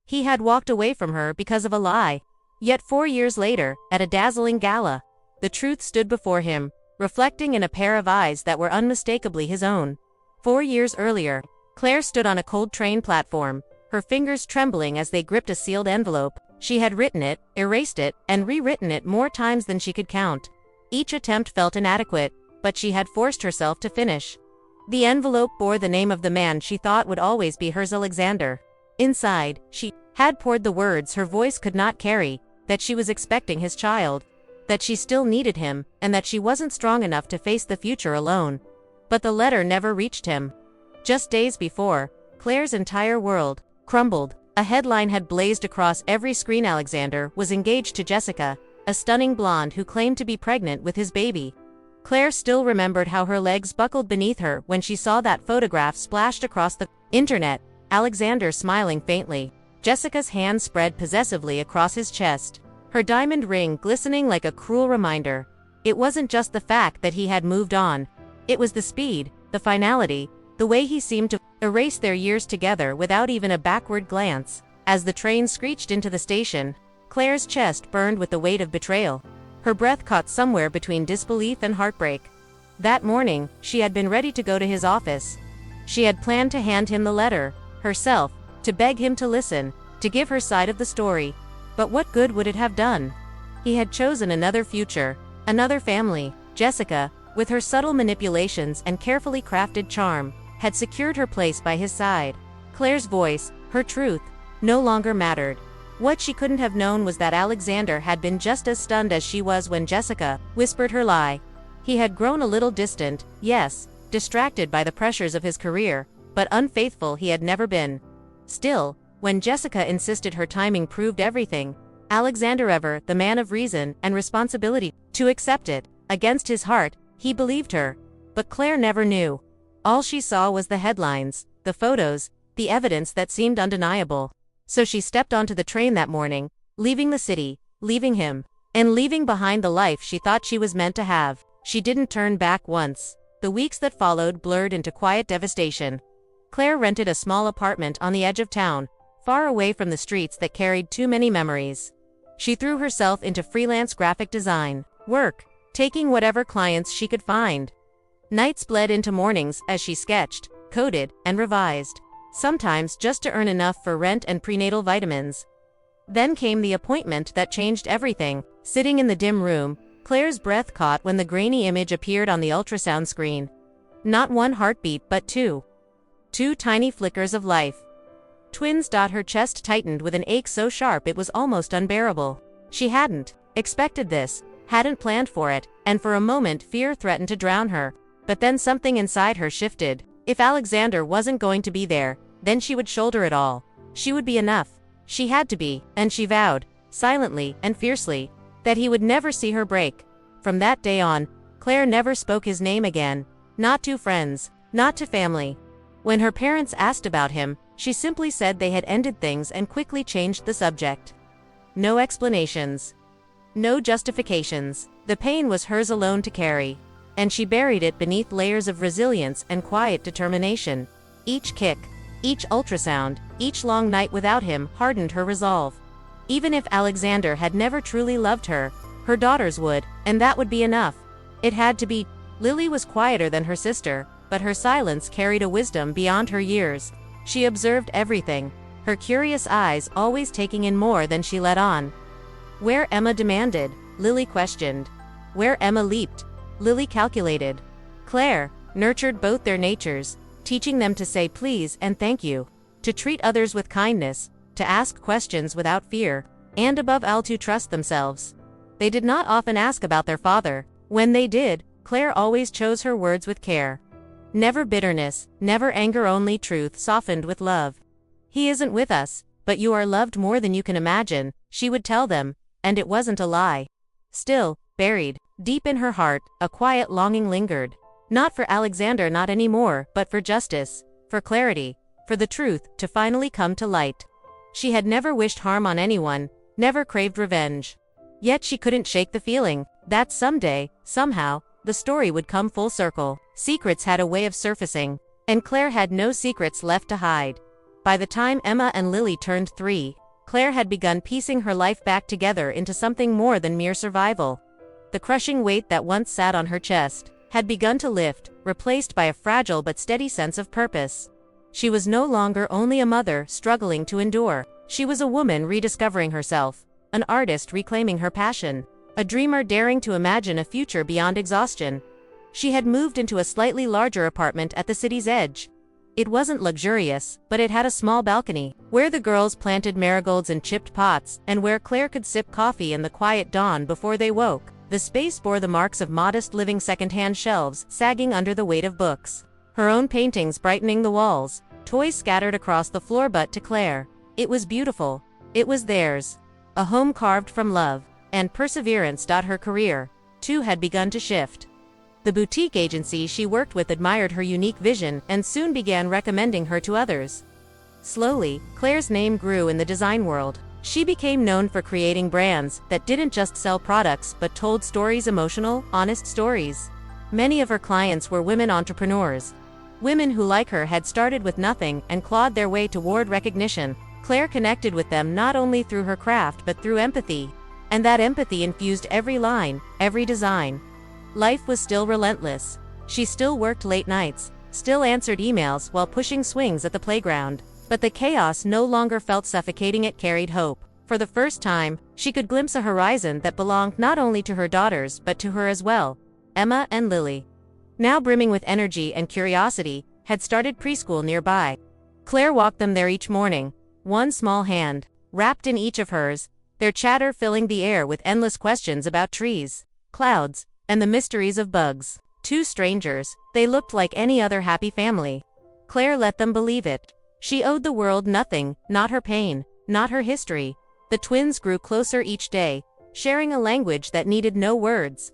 He had walked away from her because of a lie. Yet 4 years later, at a dazzling gala, the truth stood before him, reflecting in a pair of eyes that were unmistakably his own. 4 years earlier, Claire stood on a cold train platform, her fingers trembling as they gripped a sealed envelope. She had written it, erased it, and rewritten it more times than she could count. Each attempt felt inadequate, but she had forced herself to finish. The envelope bore the name of the man she thought would always be hers, Alexander. Inside, she had poured the words her voice could not carry, that she was expecting his child, that she still needed him, and that she wasn't strong enough to face the future alone. But the letter never reached him. Just days before, Claire's entire world crumbled. A headline had blazed across every screen: Alexander was engaged to Jessica, a stunning blonde who claimed to be pregnant with his baby. Claire still remembered how her legs buckled beneath her when she saw that photograph splashed across the internet. Alexander smiling faintly, Jessica's hand spread possessively across his chest, her diamond ring glistening like a cruel reminder. It wasn't just the fact that he had moved on. It was the speed, the finality, the way he seemed to erase their years together without even a backward glance. As the train screeched into the station, Claire's chest burned with the weight of betrayal. Her breath caught somewhere between disbelief and heartbreak. That morning, she had been ready to go to his office. She had planned to hand him the letter, herself, to beg him to listen, to give her side of the story. But what good would it have done? He had chosen another future, another family. Jessica, with her subtle manipulations and carefully crafted charm, had secured her place by his side. Claire's voice, her truth, no longer mattered. What she couldn't have known was that Alexander had been just as stunned as she was when Jessica whispered her lie. He had grown a little distant, yes, distracted by the pressures of his career, but unfaithful he had never been. Still, when Jessica insisted her timing proved everything, Alexander, ever the man of reason and responsibility, to accept it. Against his heart, he believed her. But Claire never knew. All she saw was the headlines, the photos, the evidence that seemed undeniable. So she stepped onto the train that morning, leaving the city, leaving him, and leaving behind the life she thought she was meant to have. She didn't turn back once. The weeks that followed blurred into quiet devastation. Claire rented a small apartment on the edge of town, far away from the streets that carried too many memories. She threw herself into freelance graphic design work, taking whatever clients she could find. Nights bled into mornings as she sketched, coded, and revised, sometimes just to earn enough for rent and prenatal vitamins. Then came the appointment that changed everything. Sitting in the dim room, Claire's breath caught when the grainy image appeared on the ultrasound screen. Not one heartbeat but two. Two tiny flickers of life. Twins. Her chest tightened with an ache so sharp it was almost unbearable. She hadn't expected this, hadn't planned for it, and for a moment fear threatened to drown her. But then something inside her shifted. If Alexander wasn't going to be there, then she would shoulder it all. She would be enough. She had to be, and she vowed, silently and fiercely, that he would never see her break. From that day on, Claire never spoke his name again, not to friends, not to family. When her parents asked about him, she simply said they had ended things and quickly changed the subject. No explanations. No justifications. The pain was hers alone to carry, and she buried it beneath layers of resilience and quiet determination. Each kick, each ultrasound, each long night without him hardened her resolve. Even if Alexander had never truly loved her, her daughters would, and that would be enough. It had to be. Lily was quieter than her sister, but her silence carried a wisdom beyond her years. She observed everything, her curious eyes always taking in more than she let on. Where Emma demanded, Lily questioned. Where Emma leaped, Lily calculated. Claire nurtured both their natures, teaching them to say please and thank you, to treat others with kindness, to ask questions without fear, and above all to trust themselves. They did not often ask about their father. When they did, Claire always chose her words with care. Never bitterness, never anger, only truth softened with love. He isn't with us, but you are loved more than you can imagine, she would tell them, and it wasn't a lie. Still, buried deep in her heart, a quiet longing lingered. Not for Alexander, not anymore, but for justice, for clarity, for the truth to finally come to light. She had never wished harm on anyone, never craved revenge. Yet she couldn't shake the feeling that someday, somehow, the story would come full circle. Secrets had a way of surfacing, and Claire had no secrets left to hide. By the time Emma and Lily turned 3, Claire had begun piecing her life back together into something more than mere survival. The crushing weight that once sat on her chest had begun to lift, replaced by a fragile but steady sense of purpose. She was no longer only a mother struggling to endure. She was a woman rediscovering herself, an artist reclaiming her passion, a dreamer daring to imagine a future beyond exhaustion. She had moved into a slightly larger apartment at the city's edge. It wasn't luxurious, but it had a small balcony, where the girls planted marigolds in chipped pots, and where Claire could sip coffee in the quiet dawn before they woke. The space bore the marks of modest living second-hand shelves sagging under the weight of books, her own paintings brightening the walls, toys scattered across the floor. But to Claire, it was beautiful. It was theirs. A home carved from love and perseverance. Her career, too, had begun to shift. The boutique agency she worked with admired her unique vision and soon began recommending her to others. Slowly, Claire's name grew in the design world. She became known for creating brands that didn't just sell products but told stories, emotional, honest stories. Many of her clients were women entrepreneurs. Women who, like her, had started with nothing and clawed their way toward recognition. Claire connected with them not only through her craft but through empathy. And that empathy infused every line, every design. Life was still relentless. She still worked late nights, still answered emails while pushing swings at the playground. But the chaos no longer felt suffocating. It carried hope. For the first time, she could glimpse a horizon that belonged not only to her daughters but to her as well. Emma and Lily, now brimming with energy and curiosity, had started preschool nearby. Claire walked them there each morning, one small hand wrapped in each of hers, their chatter filling the air with endless questions about trees, clouds, and the mysteries of bugs. 2 strangers, they looked like any other happy family. Claire let them believe it. She owed the world nothing, not her pain, not her history. The twins grew closer each day, sharing a language that needed no words.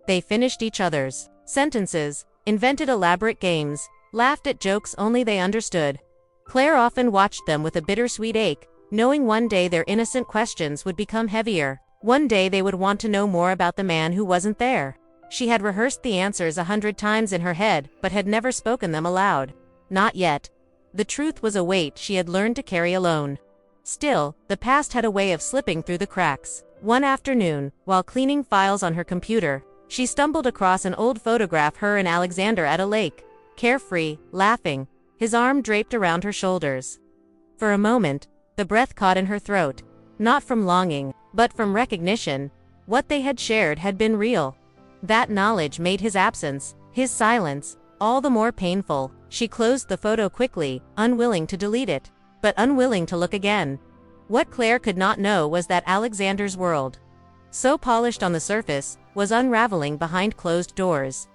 They finished each other's sentences, invented elaborate games, laughed at jokes only they understood. Claire often watched them with a bittersweet ache, knowing one day their innocent questions would become heavier. One day they would want to know more about the man who wasn't there. She had rehearsed the answers 100 times in her head, but had never spoken them aloud. Not yet. The truth was a weight she had learned to carry alone. Still, the past had a way of slipping through the cracks. One afternoon, while cleaning files on her computer, she stumbled across an old photograph, her and Alexander at a lake, carefree, laughing, his arm draped around her shoulders. For a moment, the breath caught in her throat, not from longing, but from recognition. What they had shared had been real. That knowledge made his absence, his silence, all the more painful. She closed the photo quickly, unwilling to delete it, but unwilling to look again. What Claire could not know was that Alexander's world, so polished on the surface, was unraveling behind closed doors.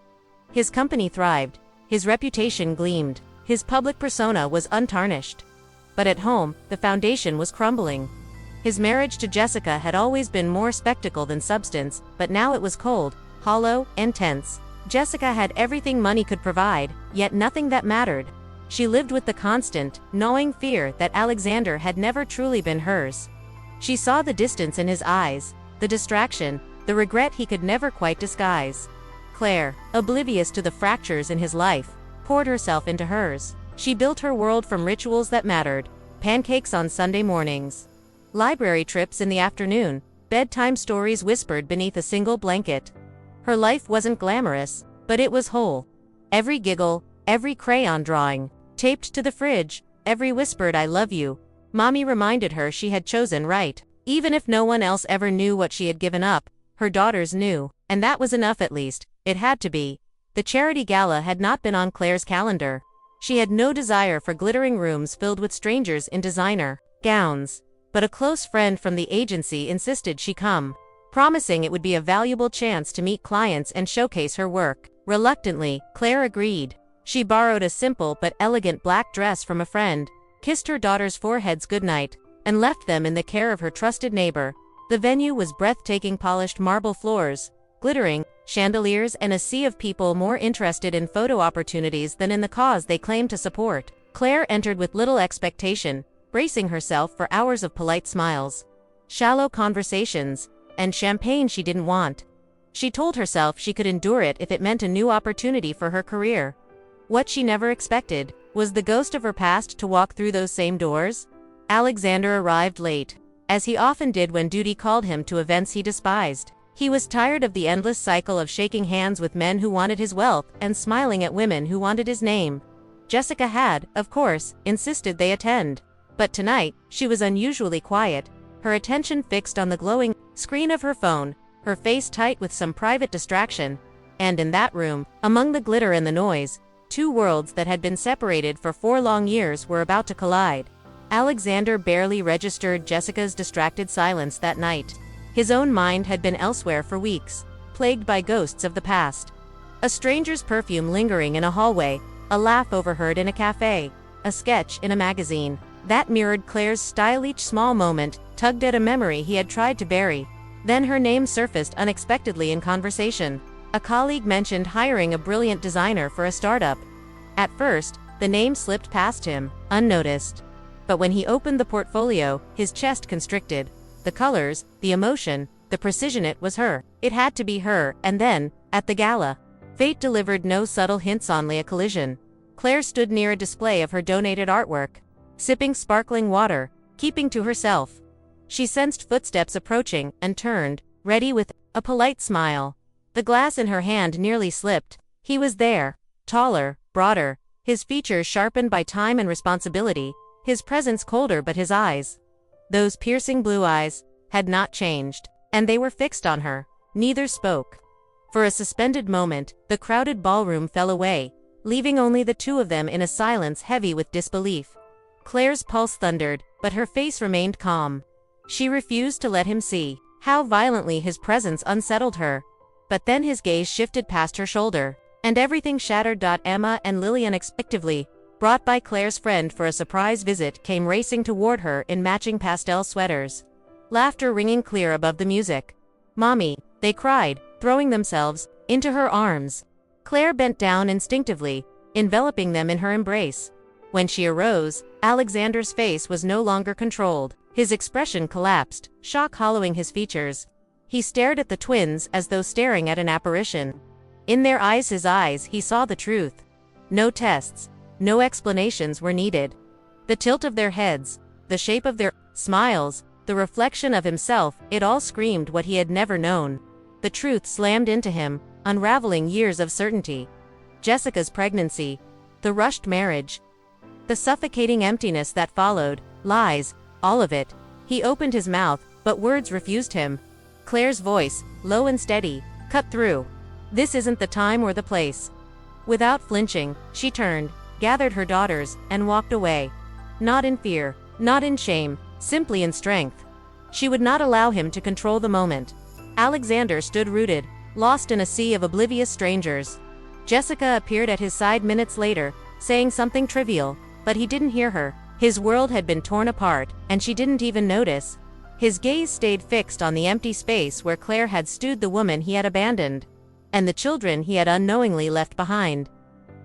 His company thrived, his reputation gleamed, his public persona was untarnished. But at home, the foundation was crumbling. His marriage to Jessica had always been more spectacle than substance, but now it was cold, hollow, and tense. Jessica had everything money could provide, yet nothing that mattered. She lived with the constant, gnawing fear that Alexander had never truly been hers. She saw the distance in his eyes, the distraction, the regret he could never quite disguise. Claire, oblivious to the fractures in his life, poured herself into hers. She built her world from rituals that mattered: pancakes on Sunday mornings, library trips in the afternoon, bedtime stories whispered beneath a single blanket. Her life wasn't glamorous, but it was whole. Every giggle, every crayon drawing, taped to the fridge, every whispered "I love you," Mommy reminded her she had chosen right. Even if no one else ever knew what she had given up, her daughters knew, and that was enough. At least, it had to be. The charity gala had not been on Claire's calendar. She had no desire for glittering rooms filled with strangers in designer gowns, but a close friend from the agency insisted she come, promising it would be a valuable chance to meet clients and showcase her work. Reluctantly, Claire agreed. She borrowed a simple but elegant black dress from a friend, kissed her daughters' foreheads goodnight, and left them in the care of her trusted neighbor. The venue was breathtaking: polished marble floors, glittering chandeliers, and a sea of people more interested in photo opportunities than in the cause they claimed to support. Claire entered with little expectation, bracing herself for hours of polite smiles, shallow conversations, and champagne she didn't want. She told herself she could endure it if it meant a new opportunity for her career. What she never expected Was the ghost of her past to walk through those same doors? Alexander arrived late, as he often did when duty called him to events he despised. He was tired of the endless cycle of shaking hands with men who wanted his wealth and smiling at women who wanted his name. Jessica had, of course, insisted they attend. But tonight, she was unusually quiet, her attention fixed on the glowing screen of her phone, her face tight with some private distraction. And in that room, among the glitter and the noise, two worlds that had been separated for 4 long years were about to collide. Alexander barely registered Jessica's distracted silence that night. His own mind had been elsewhere for weeks, plagued by ghosts of the past. A stranger's perfume lingering in a hallway, a laugh overheard in a cafe, a sketch in a magazine. That mirrored Claire's style. Each small moment tugged at a memory he had tried to bury. Then her name surfaced unexpectedly in conversation. A colleague mentioned hiring a brilliant designer for a startup. At first, the name slipped past him, unnoticed. But when he opened the portfolio, his chest constricted. The colors, the emotion, the precision, it was her. It had to be her. And then, at the gala, fate delivered no subtle hints only a collision. Claire stood near a display of her donated artwork, sipping sparkling water, keeping to herself. She sensed footsteps approaching and turned, ready with a polite smile. The glass in her hand nearly slipped. He was there, taller, broader, his features sharpened by time and responsibility, his presence colder, but his eyes, those piercing blue eyes, had not changed, and they were fixed on her. Neither spoke. For a suspended moment, the crowded ballroom fell away, leaving only the two of them in a silence heavy with disbelief. Claire's pulse thundered, but her face remained calm. She refused to let him see how violently his presence unsettled her. But then his gaze shifted past her shoulder, and everything shattered. Emma and Lily, unexpectedly brought by Claire's friend for a surprise visit, came racing toward her in matching pastel sweaters, laughter ringing clear above the music. "Mommy," they cried, throwing themselves into her arms. Claire bent down instinctively, enveloping them in her embrace. When she arose, Alexander's face was no longer controlled. His expression collapsed, shock hollowing his features. He stared at the twins as though staring at an apparition. In their eyes, his eyes, he saw the truth. No tests, no explanations were needed. The tilt of their heads, the shape of their smiles, the reflection of himself, it all screamed what he had never known. The truth slammed into him, unraveling years of certainty. Jessica's pregnancy, the rushed marriage, the suffocating emptiness that followed, lies, all of it. He opened his mouth, but words refused him. Claire's voice, low and steady, cut through. "This isn't the time or the place." Without flinching, she turned, gathered her daughters, and walked away. Not in fear, not in shame, simply in strength. She would not allow him to control the moment. Alexander stood rooted, lost in a sea of oblivious strangers. Jessica appeared at his side minutes later, saying something trivial, but he didn't hear her. His world had been torn apart, and she didn't even notice. His gaze stayed fixed on the empty space where Claire had stood, the woman he had abandoned, and the children he had unknowingly left behind.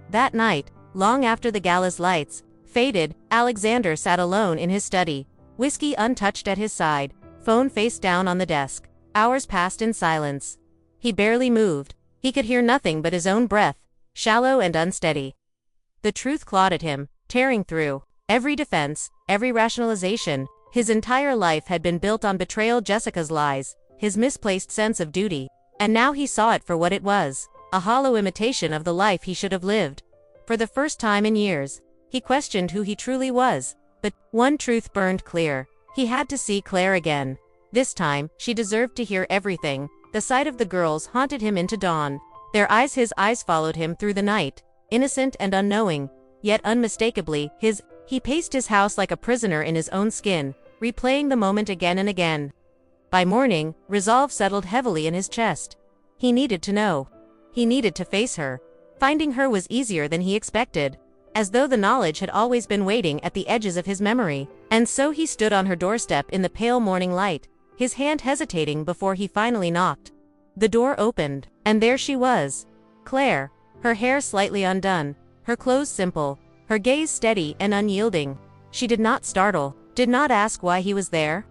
That night, long after the gala's lights faded, Alexander sat alone in his study, whiskey untouched at his side, phone face down on the desk. Hours passed in silence. He barely moved. He could hear nothing but his own breath, shallow and unsteady. The truth clawed at him, tearing through every defense, every rationalization. His entire life had been built on betrayal, Jessica's lies, his misplaced sense of duty. And now he saw it for what it was, a hollow imitation of the life he should have lived. For the first time in years, he questioned who he truly was. But one truth burned clear. He had to see Claire again. This time, she deserved to hear everything. The sight of the girls haunted him into dawn. His eyes followed him through the night, innocent and unknowing, yet unmistakably his. He paced his house like a prisoner in his own skin, replaying the moment again and again. By morning, resolve settled heavily in his chest. He needed to know. He needed to face her. Finding her was easier than he expected, as though the knowledge had always been waiting at the edges of his memory. And so he stood on her doorstep in the pale morning light, his hand hesitating before he finally knocked. The door opened, and there she was, Claire, her hair slightly undone, her clothes simple, her gaze steady and unyielding. She did not startle, did not ask why he was there.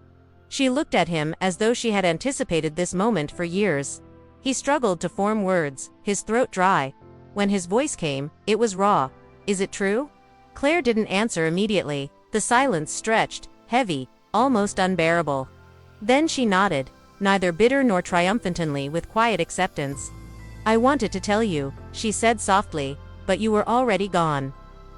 She looked at him as though she had anticipated this moment for years. He struggled to form words, his throat dry. When his voice came, it was raw. "Is it true?" Claire didn't answer immediately. The silence stretched, heavy, almost unbearable. Then she nodded, neither bitter nor triumphantly, with quiet acceptance. "I wanted to tell you," she said softly, "but you were already gone."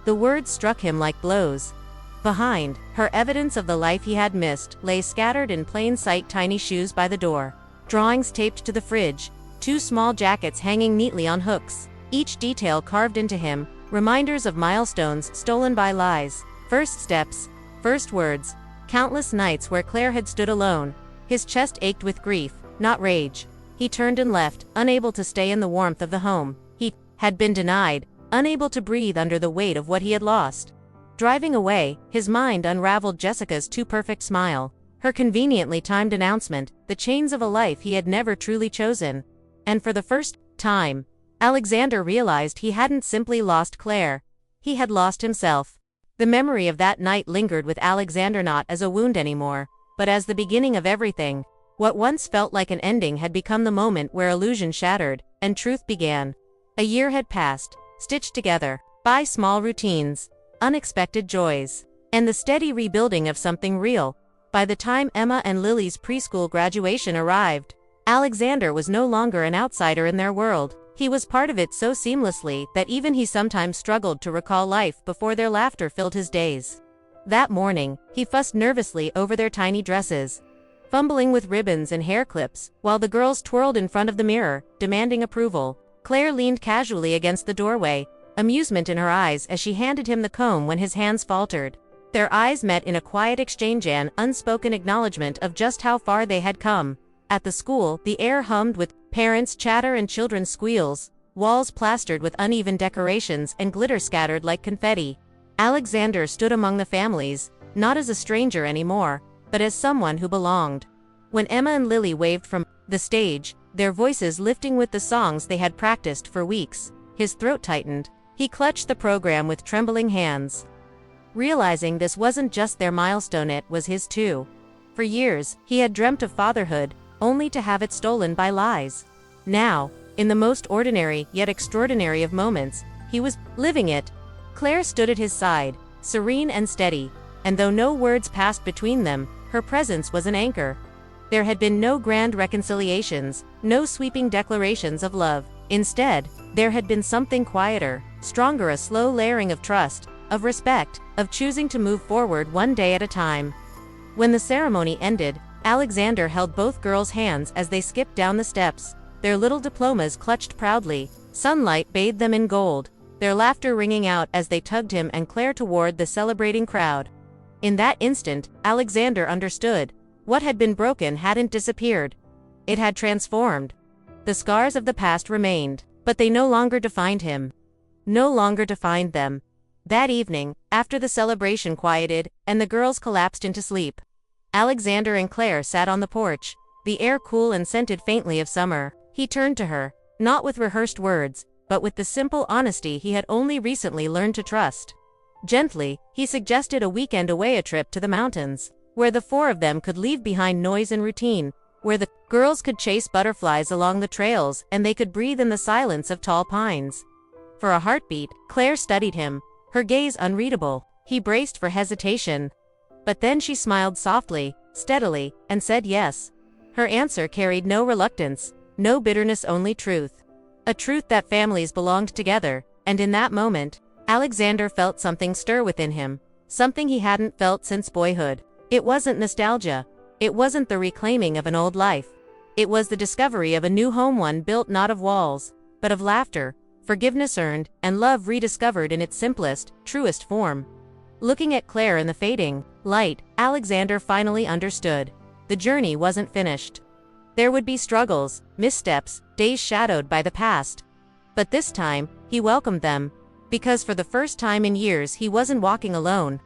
The words struck him like blows. Behind her, evidence of the life he had missed lay scattered in plain sight: tiny shoes by the door, drawings taped to the fridge, 2 small jackets hanging neatly on hooks, each detail carved into him, reminders of milestones stolen by lies, first steps, first words, countless nights where Claire had stood alone. His chest ached with grief, not rage. He turned and left, unable to stay in the warmth of the home he had been denied, unable to breathe under the weight of what he had lost. Driving away, his mind unraveled Jessica's too perfect smile, her conveniently timed announcement, the chains of a life he had never truly chosen. And for the first time, Alexander realized he hadn't simply lost Claire. He had lost himself. The memory of that night lingered with Alexander, not as a wound anymore, but as the beginning of everything. What once felt like an ending had become the moment where illusion shattered, and truth began. A year had passed, stitched together by small routines, unexpected joys, and the steady rebuilding of something real. By the time Emma and Lily's preschool graduation arrived, Alexander was no longer an outsider in their world. He was part of it so seamlessly that even he sometimes struggled to recall life before their laughter filled his days. That morning, he fussed nervously over their tiny dresses, fumbling with ribbons and hair clips, while the girls twirled in front of the mirror, demanding approval. Claire leaned casually against the doorway, amusement in her eyes as she handed him the comb when his hands faltered. Their eyes met in a quiet exchange, an unspoken acknowledgement of just how far they had come. At the school, the air hummed with parents' chatter and children's squeals, walls plastered with uneven decorations and glitter scattered like confetti. Alexander stood among the families, not as a stranger anymore, but as someone who belonged. When Emma and Lily waved from the stage, their voices lifting with the songs they had practiced for weeks, his throat tightened. He clutched the program with trembling hands, realizing this wasn't just their milestone, it was his too. For years, he had dreamt of fatherhood, only to have it stolen by lies. Now, in the most ordinary yet extraordinary of moments, he was living it. Claire stood at his side, serene and steady, and though no words passed between them, her presence was an anchor. There had been no grand reconciliations, no sweeping declarations of love. Instead, there had been something quieter, stronger, a slow layering of trust, of respect, of choosing to move forward one day at a time. When the ceremony ended, Alexander held both girls' hands as they skipped down the steps, their little diplomas clutched proudly. Sunlight bathed them in gold, their laughter ringing out as they tugged him and Claire toward the celebrating crowd. In that instant, Alexander understood. What had been broken hadn't disappeared. It had transformed. The scars of the past remained, but they no longer defined him. No longer defined them. That evening, after the celebration quieted, and the girls collapsed into sleep, Alexander and Claire sat on the porch, the air cool and scented faintly of summer. He turned to her, not with rehearsed words, but with the simple honesty he had only recently learned to trust. Gently, he suggested a weekend away, a trip to the mountains, where the 4 of them could leave behind noise and routine, where the girls could chase butterflies along the trails and they could breathe in the silence of tall pines. For a heartbeat, Claire studied him, her gaze unreadable. He braced for hesitation. But then she smiled softly, steadily, and said yes. Her answer carried no reluctance, no bitterness, only truth. A truth that families belonged together, and in that moment, Alexander felt something stir within him, something he hadn't felt since boyhood. It wasn't nostalgia. It wasn't the reclaiming of an old life. It was the discovery of a new home, one built not of walls, but of laughter, forgiveness earned, and love rediscovered in its simplest, truest form. Looking at Claire in the fading light, Alexander finally understood. The journey wasn't finished. There would be struggles, missteps, days shadowed by the past. But this time, he welcomed them, because for the first time in years he wasn't walking alone.